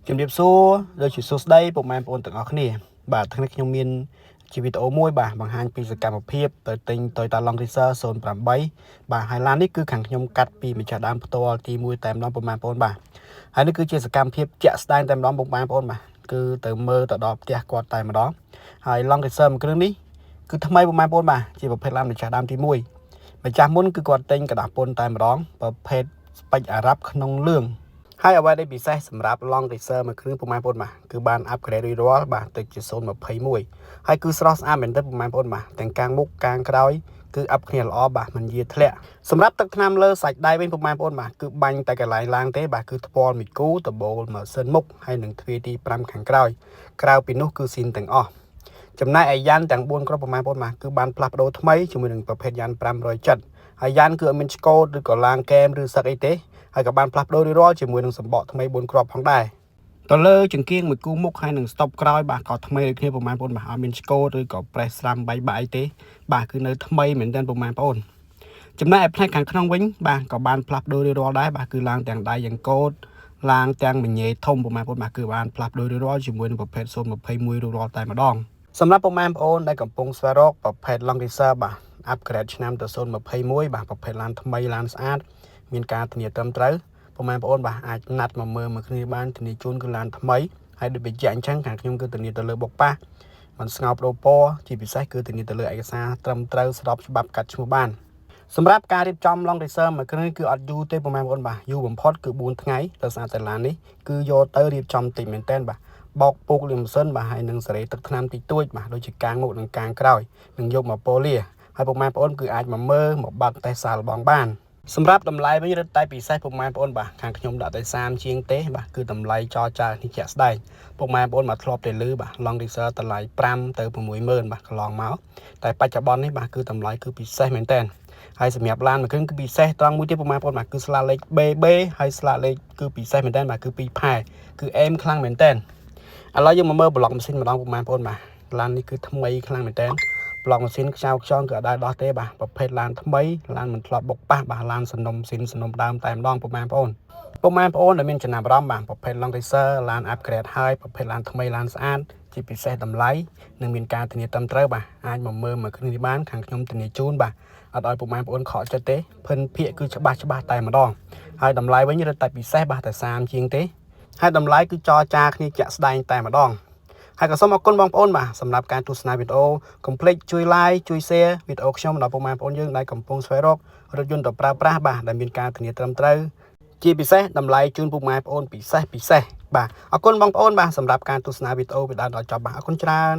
ជំរាបសួរដូចជាសួស្ដីពុកម៉ែបងប្អូនទាំងអស់គ្នាបាទថ្ងៃនេះខ្ញុំមានជាវីដេអូមួយបាទបង្ហាញពីសកម្មភាពទៅទិញ Toyota Land Cruiser 08បាទហើយឡាននេះគឺខាងខ្ញុំកាត់ពីម្ចាស់ដើមផ្ទាល់ទី1តែម្ដងពុកម៉ែបងប្អូនបាទហើយនេះគឺជាសកម្មភាពជាក់ស្ដែងតែម្ដងពុកម៉ែបងប្អូនបាទគឺទៅមើលទៅដល់ផ្ទះគាត់តែម្ដងហើយ Land Cruiser មួយគ្រឿងនេះគឺថ្មីពុកម៉ែបងប្អូនបាទជាប្រភេទឡានម្ចាស់ដើមទី1ម្ចាស់មុនគឺគាត់ទិញกระดาษពន្ធតែម្ដងប្រភេទស្ពេចអារ៉ាប់ក្នុងលឿងហើយអ្វីដែលពិសេសសម្រាប់ Land Cruiser មួយគ្រឿងពុកម៉ែបងប្អូនបាទគឺបាន upgrade រួចរាល់បាទទៅជា021ហើយគឺស្រស់ស្អាតមែនទែនពុកម៉ែបងប្អូនបាទទាំងកាំងមុខកាំងក្រោយគឺ up គ្នាល្អបាទមិនយាធ្លាក់សម្រាប់ទឹកថ្នាំលើសាច់ដៃវិញពុកម៉ែបងប្អូនបាទគឺបាញ់តែកន្លែងឡើងទេបាទគឺថ្ពាល់មីគូដបូលម៉ាស៊ីនមុខហើយនឹងទ្វារទី5ខាងក្រោយក្រៅពីនោះគឺស៊ីនទាំងអស់ចំណែកឯយ៉ានទាំង4គ្រាប់ពុកម៉ែបងប្អូនបាទគឺបានផ្លាស់ប្ដូរថ្មីជាមួយនឹងប្រភេទយ៉ាន570ហើយយ៉ានគឺអត់មានឆ្កូតឬក៏ឡាងកែមឬសឹកអីទេហើយក៏បានផ្លាស់ប្ដូររួចរាល់ជាមួយនឹងសម្បកថ្មី4គ្រាប់ផងដែរទៅលើចង្គៀងមួយគូមុខហើយនឹងស្តុបក្រោយបាទក៏ថ្មីដូចគ្នាពុកម៉ែបងប្អូនបាទអត់មានឆ្កូតឬក៏ប្រេសស្រាំបែកបាក់អីទេបាទគឺនៅថ្មីមែនទែនពុកម៉ែបងប្អូនចំណែកឯផ្នែកខាងក្នុងវិញបាទក៏បានផ្លាស់ប្ដូររួចរាល់ដែរបាទគឺឡើងទាំងដៃយ៉ាងកូតឡាងទាំងមញ៉េធំពុកម៉ែបងប្អូនបាទគឺបានផ្លាស់ប្ដូររួចរាល់ជាមួយនឹងប្រភេទ021រួចរាល់តែម្ដងសម្រាប់ពុកម៉ែបងប្អូនដែលកំពុងស្វែងរកប្រភេទ Land Cruiser បាទ upgrade ឆ្នាំទៅ021បាទប្រភេទឡានថ្មីឡានស្អាតមានការធានាត្រឹមត្រូវពុកម៉ែបងប្អូនបាទអាចណាត់មកមើលមួយគ្នាបានធានាជូនគឺឡានថ្មីហើយដូចបញ្ជាក់អញ្ចឹងខាងខ្ញុំគឺធានាទៅលើបុកប៉ះមិនស្ងោបដូរពណ៌ជាពិសេសគឺធានាទៅលើឯកសារត្រឹមត្រូវស្របច្បាប់កាត់ឈ្មោះបានសម្រាប់ការរៀបចំ Land Cruiser មួយគ្រឿងគឺអត់យូរទេពុកម៉ែបងប្អូនបាទយូរបំផុតគឺ4ថ្ងៃដោយសារតែឡាននេះគឺយកទៅរៀបចំតិចមែនតើបាទបោកពុកលាងម៉ាស៊ីនបាទហើយនឹងសេរីទឹកថ្នាំតិចតួចបាទដូចជាកាំងមុខនិងកាំងក្រោយនឹងយកមកប៉ូលាហើយពុកម៉ែបងប្អូនគឺអាចមកមើលមកបាក់តេស្តសាឡបងបានសម្រាប់តម្លៃវិញរឹតតែពិសេសពុកម៉ែបងប្អូនបាទខាងខ្ញុំដាក់តែ30ជាងទេបាទគឺតម្លៃចរចានេះជាក់ស្ដែងពុកម៉ែបងប្អូនមកធ្លាប់តែលឺបាទ Land Cruiser តម្លៃ5ទៅ60000បាទកន្លងមកតែបច្ចុប្បន្ននេះបាទគឺតម្លៃគឺពិសេសមែនតើហើយសម្រាប់ឡានមួយគ្រឿងគឺពិសេសត្រង់មួយទៀតពុកម៉ែបងប្អូនបាទគឺស្លាកលេខ BB ហើយស្លាកលេខគឺពិសេសមែនតើបាទគឺ2ផែគឺអេមខ្លាំងមែនតើឥឡូវយើងមកមើលប្លុកម៉ាស៊ីនម្ដងពុកម៉ែបងប្អូនបាទឡាននេះគឺថ្មីខ្លាំងមែនតើប្លុកម៉ាស៊ីនខ្ចៅខ្ចងគឺអត់ដែរដោះទេបាទប្រភេទឡានថ្មីឡានមិនធ្លាប់បុកប៉ះបាទឡានសំណុំស៊ីនសំណុំដើមតែម្ដងពុកម៉ែបងប្អូនដែលមានចំណាប់អារម្មណ៍បាទប្រភេទ Land Cruiser ឡាន upgrade ហើយប្រភេទឡានថ្មីឡានស្អាតជាពិសេសតម្លៃនិងមានការធានាត្រឹមត្រូវបាទអាចមកមើលមួយគ្រឿងនេះបានខាងខ្ញុំធានាជូនបាទអត់ឲ្យពុកម៉ែបងប្អូនខកចិត្តទេភិនភាកគឺច្បាស់តែម្ដងហើយតម្លៃវិញរឹតតែពិសេសបាទតែ30ជាងទេហើយតម្លៃគឺចរចាគ្នាជាក់ស្ដែងតែម្ដងហើយក៏សូមអរគុណបងប្អូនបាទសម្រាប់ការទស្សនាវីដេអូកុំភ្លេចជួយ like ជួយ share វីដេអូខ្ញុំដល់ពុកម៉ែបងប្អូនយើងដែលកំពុងស្វែងរករថយន្តទៅប្រើប្រាស់បាទដែលមានការធានាត្រឹមត្រូវជាពិសេសតម្លៃជូនពុកម៉ែបងប្អូនពិសេសបាទអរគុណបងប្អូនបាទសម្រាប់ការទស្សនាវីដេអូពីដើមដល់ចប់បាទអរគុណច្រើន